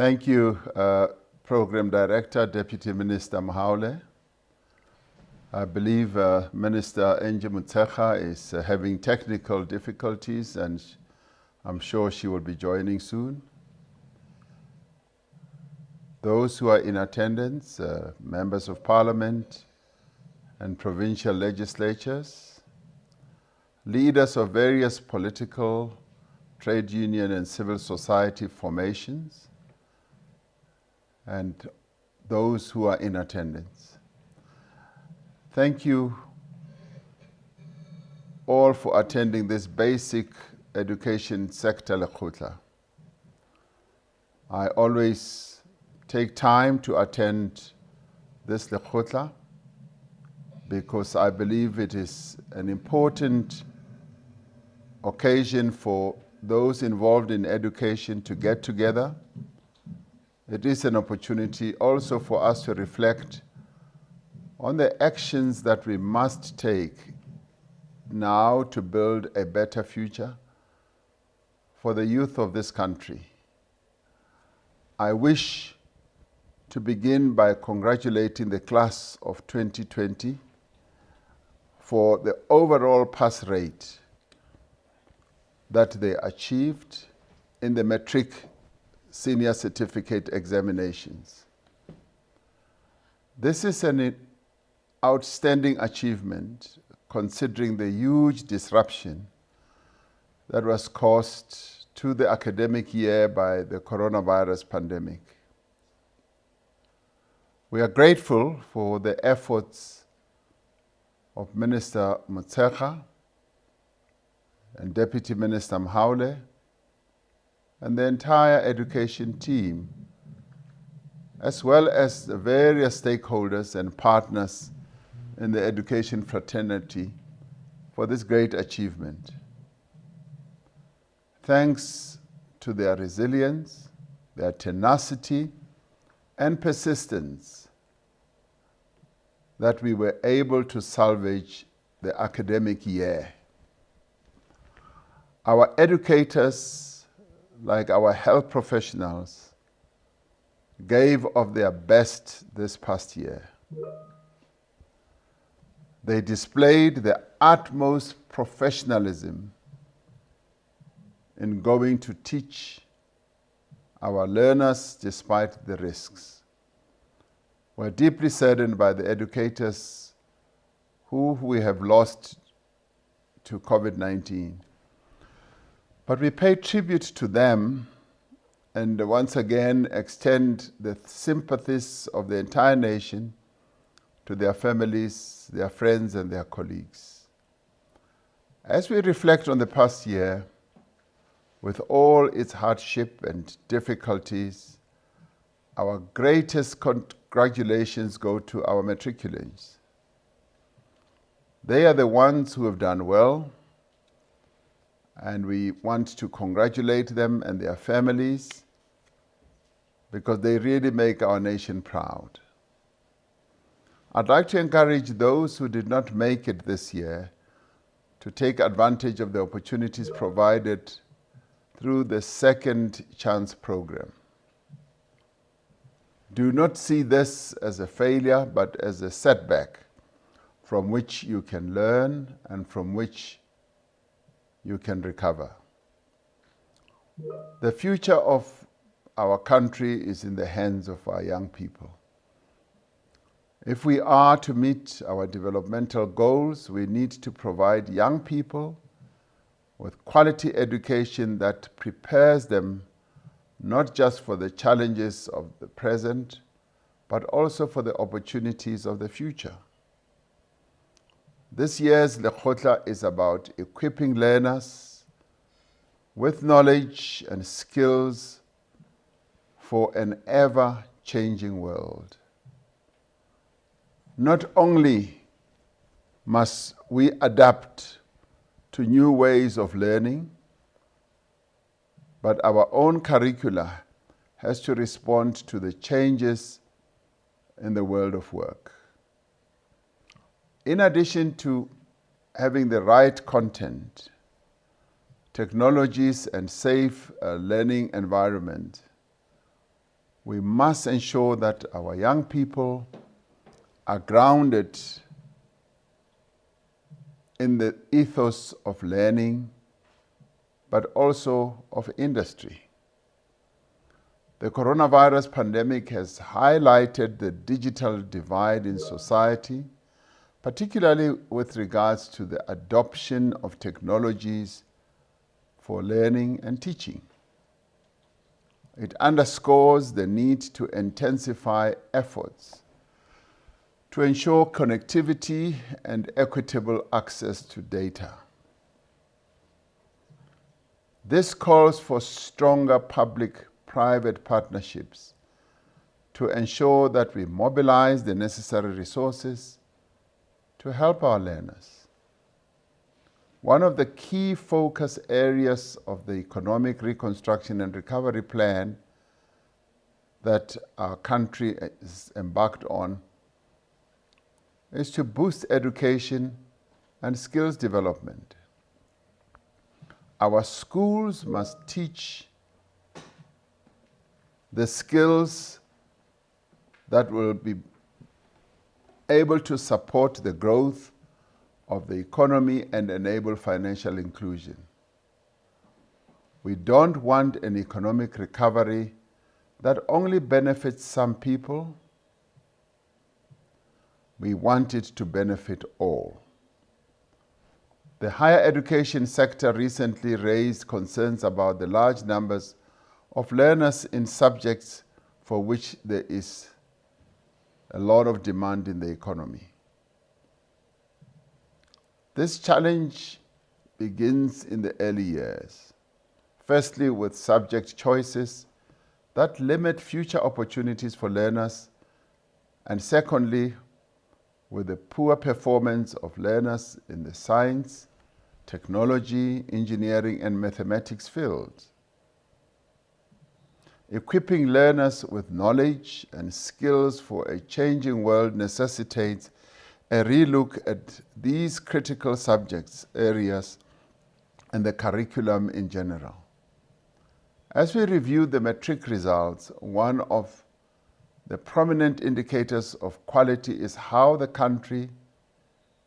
Thank you, Program Director, Deputy Minister Mahaule. I believe Minister Enje Mutsecha is having technical difficulties, and I'm sure she will be joining soon. Those who are in attendance, members of parliament and provincial legislatures, leaders of various political, trade union and civil society formations, and those who are in attendance. Thank you all for attending this Basic Education Sector Lekgotla. I always take time to attend this Lekgotla because I believe it is an important occasion for those involved in education to get together. It is an opportunity also for us to reflect on the actions that we must take now to build a better future for the youth of this country. I wish to begin by congratulating the class of 2020 for the overall pass rate that they achieved in the matric senior certificate examinations. This is an outstanding achievement considering the huge disruption that was caused to the academic year by the coronavirus pandemic. We are grateful for the efforts of Minister Mutsecha and Deputy Minister Mahaule and the entire education team, as well as the various stakeholders and partners in the education fraternity for this great achievement. Thanks to their resilience, their tenacity, and persistence that we were able to salvage the academic year. Our educators, like our health professionals, gave of their best this past year. They displayed the utmost professionalism in going to teach our learners despite the risks. We're deeply saddened by the educators who we have lost to COVID-19. But we pay tribute to them and once again extend the sympathies of the entire nation to their families, their friends, and their colleagues. As we reflect on the past year, with all its hardship and difficulties, our greatest congratulations go to our matriculants. They are the ones who have done well, and we want to congratulate them and their families because they really make our nation proud. I'd like to encourage those who did not make it this year to take advantage of the opportunities provided through the Second Chance program. Do not see this as a failure, but as a setback from which you can learn and from which you can recover. The future of our country is in the hands of our young people. If we are to meet our developmental goals, we need to provide young people with quality education that prepares them not just for the challenges of the present, but also for the opportunities of the future. This year's Lekgotla is about equipping learners with knowledge and skills for an ever-changing world. Not only must we adapt to new ways of learning, but our own curricula has to respond to the changes in the world of work. In addition to having the right content, technologies and safe learning environment, We must ensure that our young people are grounded in the ethos of learning, but also of industry. The coronavirus pandemic has highlighted the digital divide in society, particularly with regards to the adoption of technologies for learning and teaching. It underscores the need to intensify efforts to ensure connectivity and equitable access to data. This calls for stronger public-private partnerships to ensure that we mobilize the necessary resources to help our learners. One of the key focus areas of the Economic Reconstruction and Recovery Plan that our country is embarked on is to boost education and skills development. Our schools must teach the skills that will be able to support the growth of the economy and enable financial inclusion. We don't want an economic recovery that only benefits some people. We want it to benefit all. The higher education sector recently raised concerns about the large numbers of learners in subjects for which there is a lot of demand in the economy. This challenge begins in the early years. Firstly, with subject choices that limit future opportunities for learners, and secondly, with the poor performance of learners in the science, technology, engineering, and mathematics fields. Equipping learners with knowledge and skills for a changing world necessitates a relook at these critical subjects areas and the curriculum in general. As we review the matric results, one of the prominent indicators of quality is how the country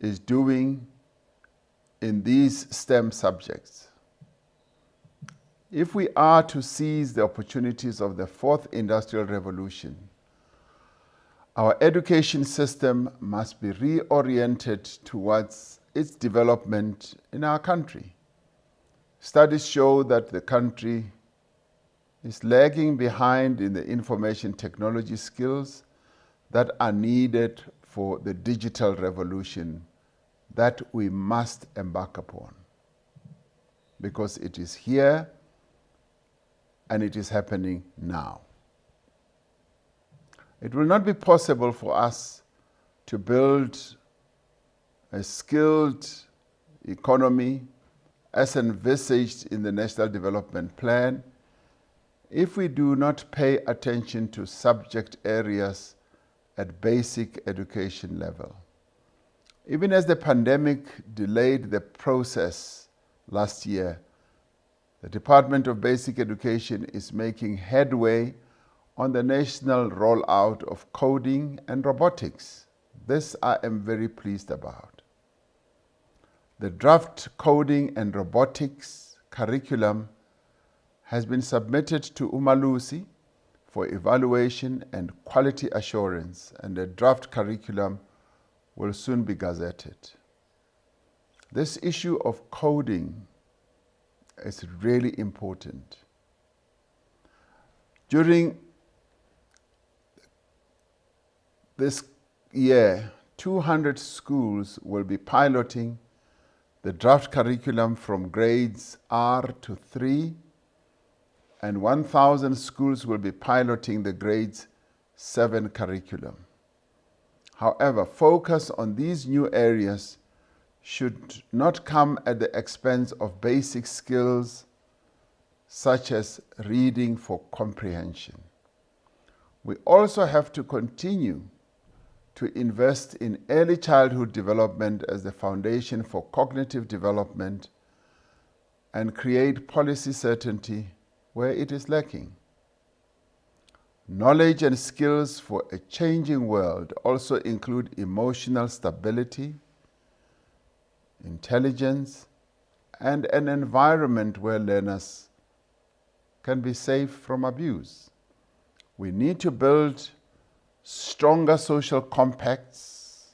is doing in these STEM subjects. If we are to seize the opportunities of the fourth industrial revolution, our education system must be reoriented towards its development in our country. Studies show that the country is lagging behind in the information technology skills that are needed for the digital revolution that we must embark upon, because it is here and it is happening now. It will not be possible for us to build a skilled economy as envisaged in the National Development Plan if we do not pay attention to subject areas at basic education level. Even as the pandemic delayed the process last year, the Department of Basic Education is making headway on the national rollout of coding and robotics. This I am very pleased about. The draft coding and robotics curriculum has been submitted to Umalusi for evaluation and quality assurance, and the draft curriculum will soon be gazetted. This issue of coding is really important. During this year, 200 schools will be piloting the draft curriculum from grades R to 3, and 1,000 schools will be piloting the grades 7 curriculum. However, focus on these new areas should not come at the expense of basic skills such as reading for comprehension. We also have to continue to invest in early childhood development as the foundation for cognitive development and create policy certainty where it is lacking. Knowledge and skills for a changing world also include emotional stability, intelligence, and an environment where learners can be safe from abuse. We need to build stronger social compacts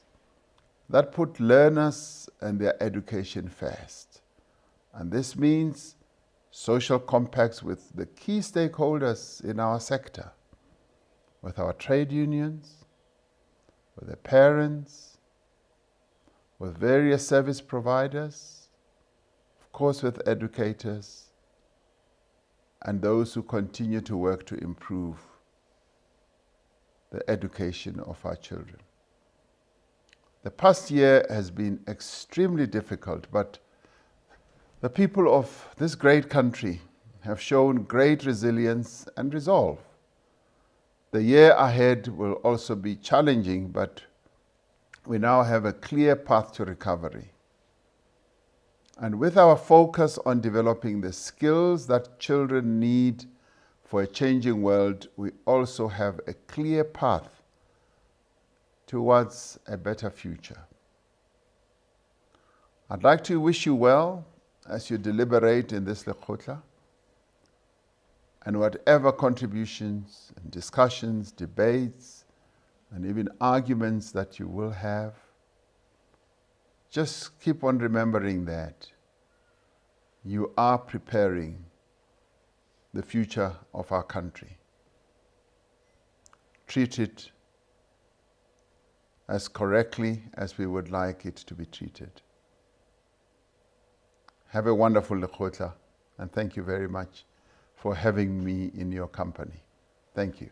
that put learners and their education first. And this means social compacts with the key stakeholders in our sector, with our trade unions, with the parents, with various service providers, of course with educators, and those who continue to work to improve the education of our children. The past year has been extremely difficult, but the people of this great country have shown great resilience and resolve. The year ahead will also be challenging, but we now have a clear path to recovery. And with our focus on developing the skills that children need for a changing world, we also have a clear path towards a better future. I'd like to wish you well as you deliberate in this Lekgotla, and whatever contributions and discussions, debates, and even arguments that you will have, just keep on remembering that you are preparing the future of our country. Treat it as correctly as we would like it to be treated. Have a wonderful Lekgotla, and thank you very much for having me in your company. Thank you.